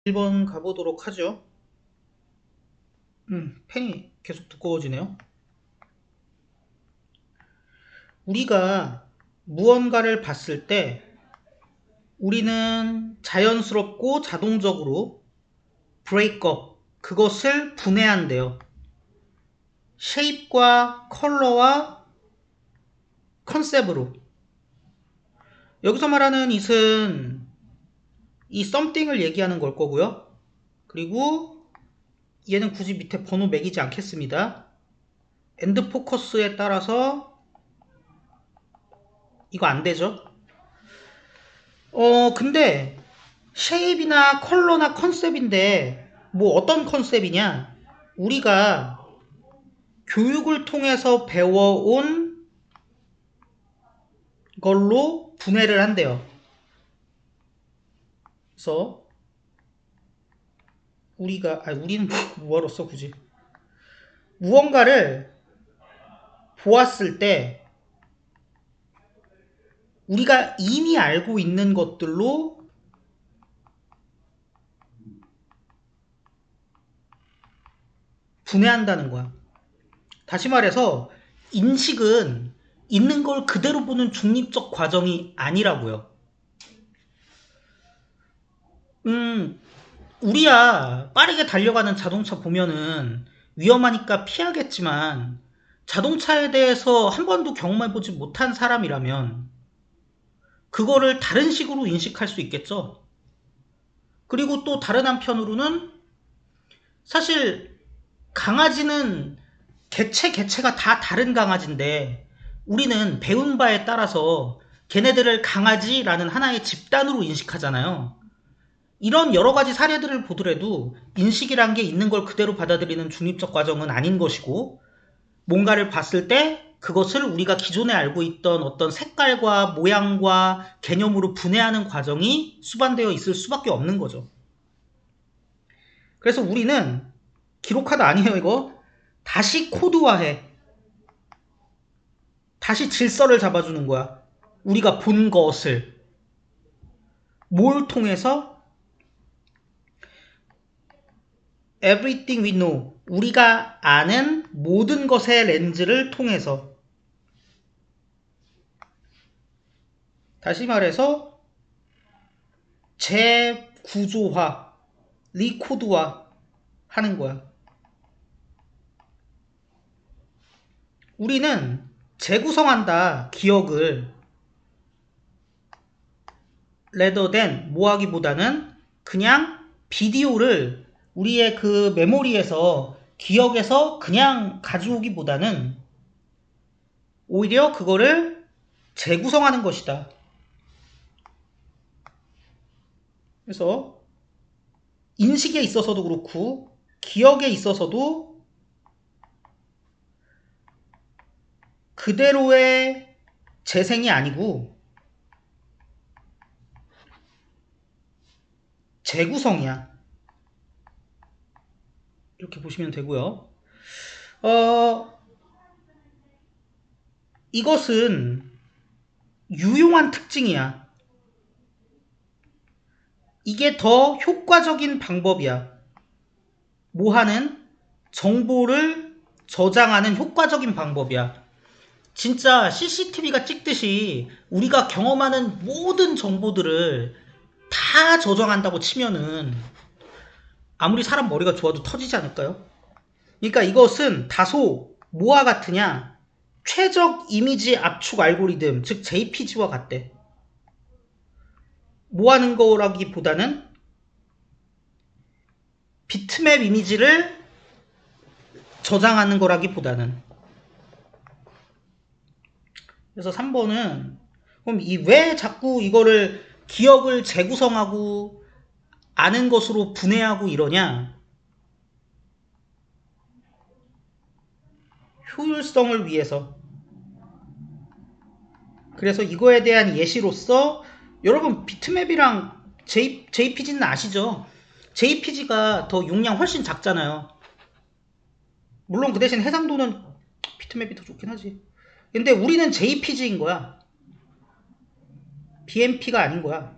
1번 가보도록 하죠. 펜이 계속 두꺼워지네요. 우리가 무언가를 봤을 때 우리는 자연스럽고 자동적으로 브레이크업, 그것을 분해한대요. 쉐입과 컬러와 컨셉으로. 여기서 말하는 it은 이 something을 얘기하는 걸 거고요. 그리고 얘는 굳이 밑에 번호 매기지 않겠습니다. 엔드 포커스에 따라서 이거 안 되죠. 근데 쉐입이나 컬러나 컨셉인데 뭐 어떤 컨셉이냐? 우리가 교육을 통해서 배워온 걸로 분해를 한대요. 그래서 우리는 뭐하러 써 굳이? 무언가를 보았을 때 우리가 이미 알고 있는 것들로 분해한다는 거야. 다시 말해서 인식은 있는 걸 그대로 보는 중립적 과정이 아니라고요. 우리야 빠르게 달려가는 자동차 보면은 위험하니까 피하겠지만 자동차에 대해서 한 번도 경험해보지 못한 사람이라면 그거를 다른 식으로 인식할 수 있겠죠. 그리고 또 다른 한편으로는 사실 강아지는 개체가 다 다른 강아지인데 우리는 배운 바에 따라서 걔네들을 강아지라는 하나의 집단으로 인식하잖아요. 이런 여러 가지 사례들을 보더라도 인식이란 게 있는 걸 그대로 받아들이는 중립적 과정은 아닌 것이고, 뭔가를 봤을 때 그것을 우리가 기존에 알고 있던 어떤 색깔과 모양과 개념으로 분해하는 과정이 수반되어 있을 수밖에 없는 거죠. 그래서 우리는 기록하다 아니에요 이거. 다시 코드화해. 다시 질서를 잡아주는 거야. 우리가 본 것을. 뭘 통해서? Everything we know. 우리가 아는 모든 것의 렌즈를 통해서. 다시 말해서 재구조화, 리코드화 하는 거야. 우리는 재구성한다, 기억을. rather than 뭐 하기보다는 그냥 비디오를 우리의 그 메모리에서 기억에서 그냥 가져오기보다는 오히려 그거를 재구성하는 것이다. 그래서 인식에 있어서도 그렇고 기억에 있어서도 그대로의 재생이 아니고 재구성이야. 이렇게 보시면 되고요. 이것은 유용한 특징이야. 이게 더 효과적인 방법이야. 뭐 하는? 정보를 저장하는 효과적인 방법이야. 진짜 CCTV가 찍듯이 우리가 경험하는 모든 정보들을 다 저장한다고 치면은 아무리 사람 머리가 좋아도 터지지 않을까요? 그러니까 이것은 다소 뭐와 같으냐? 최적 이미지 압축 알고리즘, 즉 JPG와 같대. 뭐 하는 거라기보다는 비트맵 이미지를 저장하는 거라기보다는. 그래서 3번은 그럼 왜 자꾸 이거를 기억을 재구성하고 아는 것으로 분해하고 이러냐? 효율성을 위해서. 그래서 이거에 대한 예시로서 여러분 비트맵이랑 JPG는 아시죠? JPG가 더 용량 훨씬 작잖아요. 물론 그 대신 해상도는 비트맵이 더 좋긴 하지. 근데 우리는 JPG인 거야. BMP가 아닌 거야.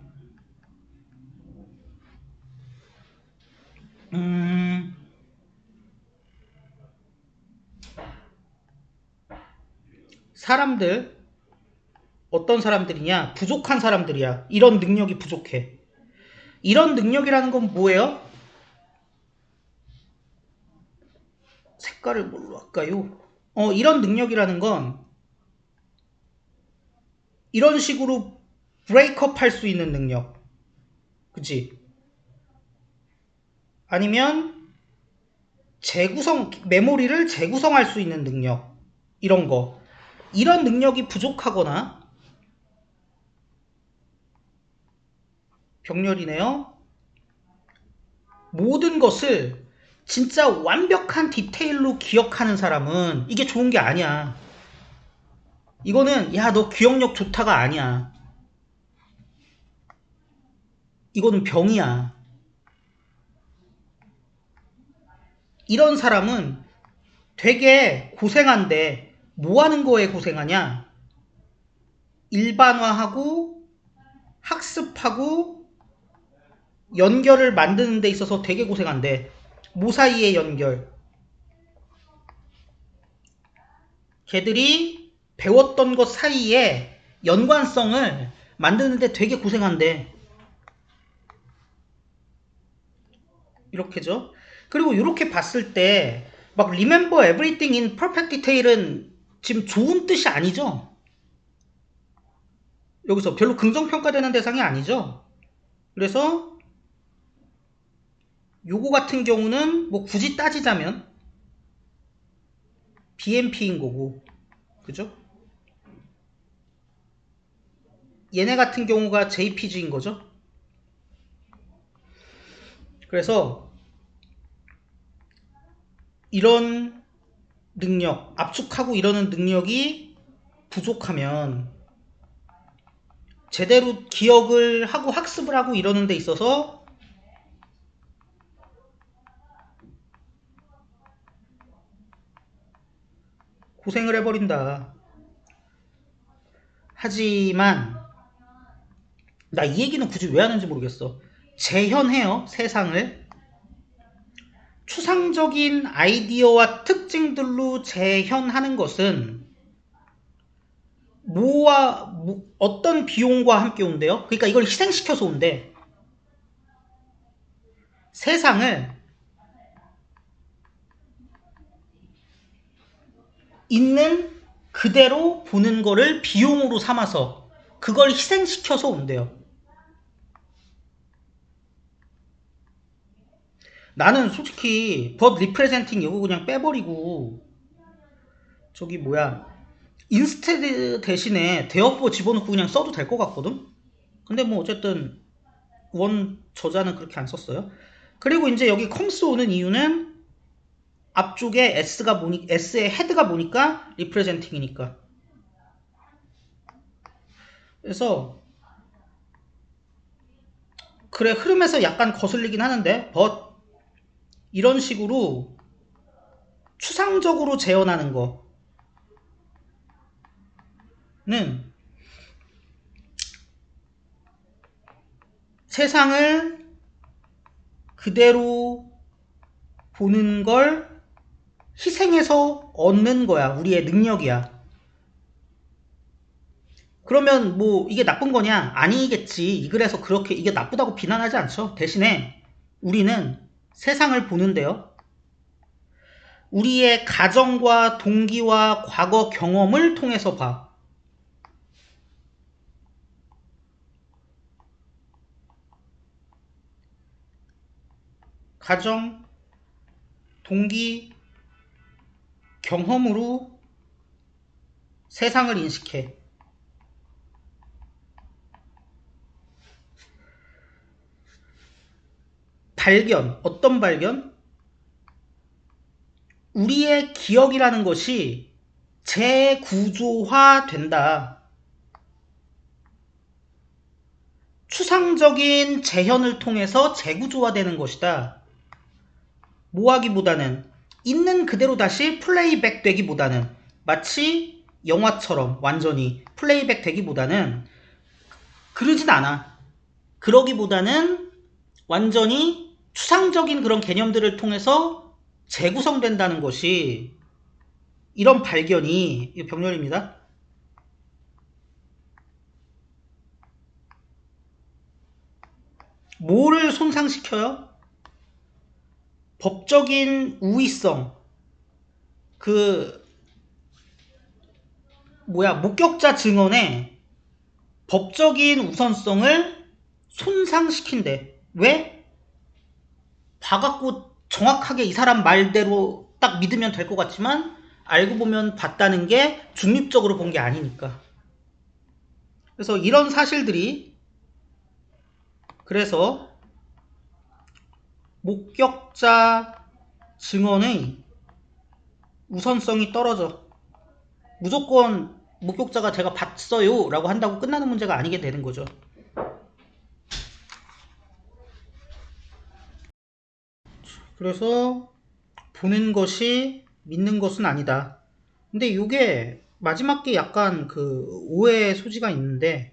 음, 사람들, 어떤 사람들이냐? 부족한 사람들이야. 이런 능력이 부족해. 이런 능력이라는 건 뭐예요? 색깔을 뭘로 할까요? 이런 능력이라는 건 이런 식으로 브레이크업 할 수 있는 능력. 그치? 아니면 메모리를 재구성할 수 있는 능력. 이런 거. 이런 능력이 부족하거나, 병렬이네요. 모든 것을 진짜 완벽한 디테일로 기억하는 사람은 이게 좋은 게 아니야. 이거는, 야, 너 기억력 좋다가 아니야. 이거는 병이야. 이런 사람은 되게 고생한데, 뭐 하는 거에 고생하냐? 일반화하고, 학습하고, 연결을 만드는 데 있어서 되게 고생한대. 뭐 사이의 연결? 걔들이 배웠던 것 사이에 연관성을 만드는데 되게 고생한대. 이렇게죠. 그리고 이렇게 봤을 때 막 remember everything in perfect detail은 지금 좋은 뜻이 아니죠. 여기서 별로 긍정평가되는 대상이 아니죠. 그래서 요거 같은 경우는 뭐 굳이 따지자면 BMP인 거고, 그죠? 얘네 같은 경우가 JPG인 거죠. 그래서 이런 능력, 압축하고 이러는 능력이 부족하면 제대로 기억을 하고 학습을 하고 이러는 데 있어서 고생을 해버린다. 하지만 나 이 얘기는 굳이 왜 하는지 모르겠어. 재현해요, 세상을. 추상적인 아이디어와 특징들로 재현하는 것은 어떤 비용과 함께 온대요? 그러니까 이걸 희생시켜서 온대. 세상을 있는 그대로 보는 거를 비용으로 삼아서 그걸 희생시켜서 온대요. 나는 솔직히 but representing 이거 그냥 빼버리고 저기 뭐야 인스테드 대신에 대어포 집어넣고 그냥 써도 될 것 같거든? 근데 뭐 어쨌든 원 저자는 그렇게 안 썼어요. 그리고 이제 여기 컴스 오는 이유는 앞쪽에 S의 헤드가 뭐니까 representing이니까. 그래서 그래 흐름에서 약간 거슬리긴 하는데 but 이런 식으로 추상적으로 재현하는 거는 세상을 그대로 보는 걸 희생해서 얻는 거야. 우리의 능력이야. 그러면 뭐 이게 나쁜 거냐? 아니겠지. 그래서 그렇게 이게 나쁘다고 비난하지 않죠. 대신에 우리는 세상을 보는데요. 우리의 가정과 동기와 과거 경험을 통해서 봐. 가정, 동기, 경험으로 세상을 인식해. 발견, 어떤 발견? 우리의 기억이라는 것이 재구조화 된다. 추상적인 재현을 통해서 재구조화되는 것이다. 뭐하기보다는 있는 그대로 다시 플레이백 되기보다는 마치 영화처럼 완전히 플레이백 되기보다는 그러진 않아. 그러기보다는 완전히 추상적인 그런 개념들을 통해서 재구성된다는 것이, 이런 발견이, 이 병렬입니다. 뭐를 손상시켜요? 법적인 우위성, 그 목격자 증언의 법적인 우선성을 손상시킨대. 왜? 봐갖고 정확하게 이 사람 말대로 딱 믿으면 될 것 같지만 알고 보면 봤다는 게 중립적으로 본 게 아니니까. 그래서 이런 사실들이, 그래서 목격자 증언의 우선성이 떨어져. 무조건 목격자가 제가 봤어요 라고 한다고 끝나는 문제가 아니게 되는 거죠. 그래서 보는 것이 믿는 것은 아니다. 근데 이게 마지막 게 약간 그 오해의 소지가 있는데,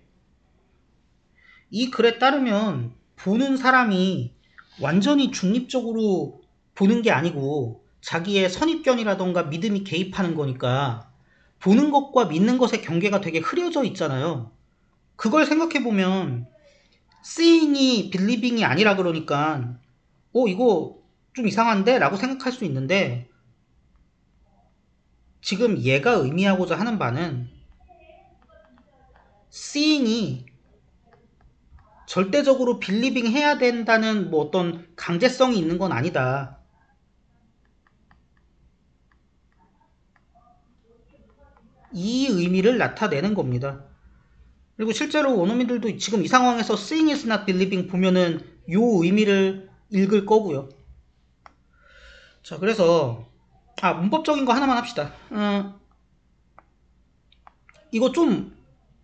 이 글에 따르면 보는 사람이 완전히 중립적으로 보는 게 아니고 자기의 선입견이라던가 믿음이 개입하는 거니까 보는 것과 믿는 것의 경계가 되게 흐려져 있잖아요. 그걸 생각해보면 seeing이 believing이 아니라 그러니까 이거 좀 이상한데? 라고 생각할 수 있는데, 지금 얘가 의미하고자 하는 바는 seeing이 절대적으로 believing 해야 된다는 뭐 어떤 강제성이 있는 건 아니다. 이 의미를 나타내는 겁니다. 그리고 실제로 원어민들도 지금 이 상황에서 seeing is not believing 보면은 요 의미를 읽을 거고요. 자, 그래서 문법적인 거 하나만 합시다. 이거 좀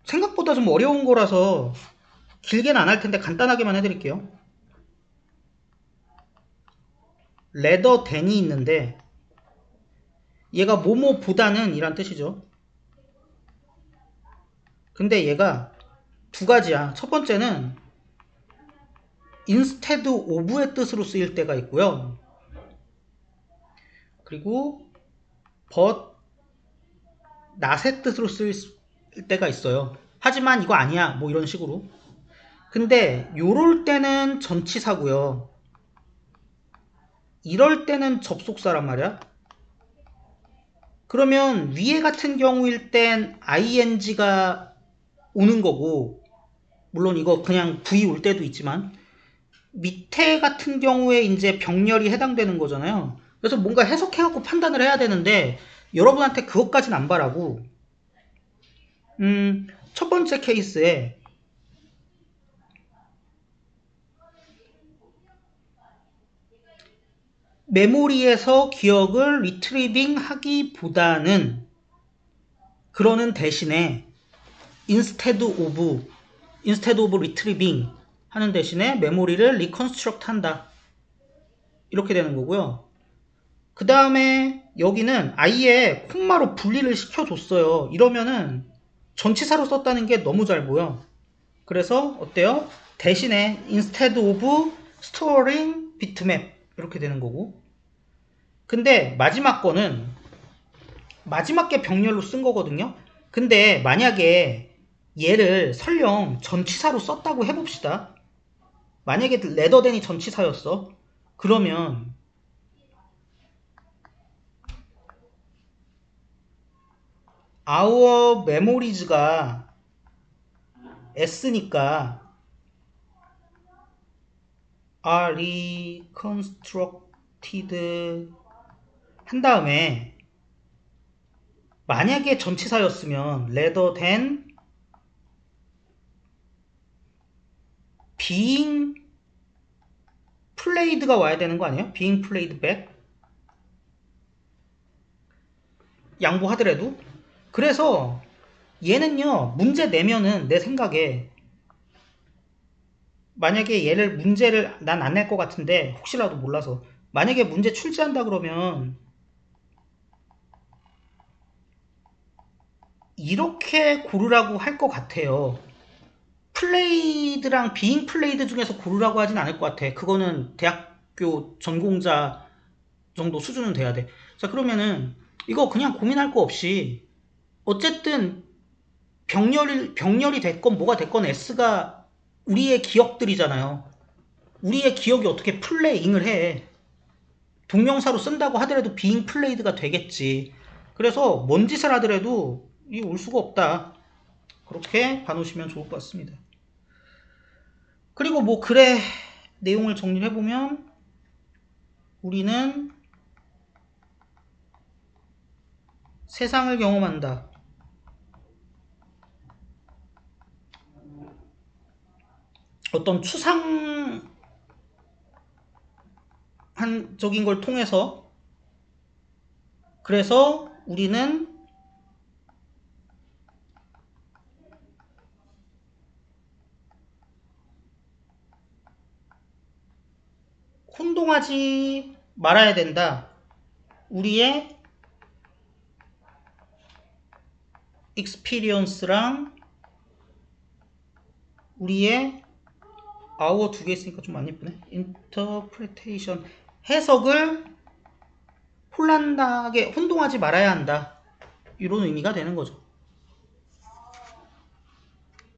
생각보다 좀 어려운 거라서 길게는 안 할 텐데 간단하게만 해드릴게요. rather than이 있는데 얘가 뭐뭐보다는 이란 뜻이죠. 근데 얘가 두 가지야. 첫 번째는 instead of의 뜻으로 쓰일 때가 있고요. 그리고 but not의 뜻으로 쓰일 때가 있어요. 하지만 이거 아니야. 뭐 이런 식으로. 근데 요럴 때는 전치사고요. 이럴 때는 접속사란 말이야. 그러면 위에 같은 경우일 땐 ing가 오는 거고, 물론 이거 그냥 V 올 때도 있지만, 밑에 같은 경우에 이제 병렬이 해당되는 거잖아요. 그래서 뭔가 해석해갖고 판단을 해야 되는데, 여러분한테 그것까진 안 바라고, 첫 번째 케이스에, 메모리에서 기억을 리트리빙 하기보다는, 그러는 대신에 instead of retrieving 하는 대신에 메모리를 reconstruct 한다. 이렇게 되는 거고요. 그 다음에 여기는 아예 콤마로 분리를 시켜줬어요. 이러면은 전치사로 썼다는 게 너무 잘 보여. 그래서 어때요? 대신에 instead of storing bitmap 이렇게 되는 거고. 근데 마지막 거는 마지막 게 병렬로 쓴 거거든요. 근데 만약에 얘를 설령 전치사로 썼다고 해봅시다. 만약에 레더댄이 전치사였어. 그러면 our memories가 S니까 are reconstructed 한 다음에 만약에 전치사였으면 rather than being played가 와야 되는 거 아니에요? being played back 양보하더라도. 그래서 얘는요 문제 내면은 내 생각에 만약에 얘를 문제를 난 안 낼 것 같은데 혹시라도 몰라서 만약에 문제 출제한다 그러면 이렇게 고르라고 할 것 같아요. 플레이드랑 비잉 플레이드 중에서 고르라고 하진 않을 것 같아. 그거는 대학 대학교 전공자 정도 수준은 돼야 돼. 자, 그러면은 이거 그냥 고민할 거 없이 어쨌든 병렬이 됐건 뭐가 됐건 S가 우리의 기억들이잖아요. 우리의 기억이 어떻게 플레잉을 해. 동명사로 쓴다고 하더라도 being played가 되겠지. 그래서 뭔 짓을 하더라도 이 올 수가 없다. 그렇게 봐놓으시면 좋을 것 같습니다. 그리고 뭐 글의 내용을 정리를 해보면 우리는 세상을 경험한다. 어떤 추상적인 걸 통해서 그래서 우리는 혼동하지 말아야 된다. 우리의 experience랑 우리의 our 두 개 있으니까 좀 안 예쁘네. interpretation 해석을 혼란하게 혼동하지 말아야 한다. 이런 의미가 되는 거죠.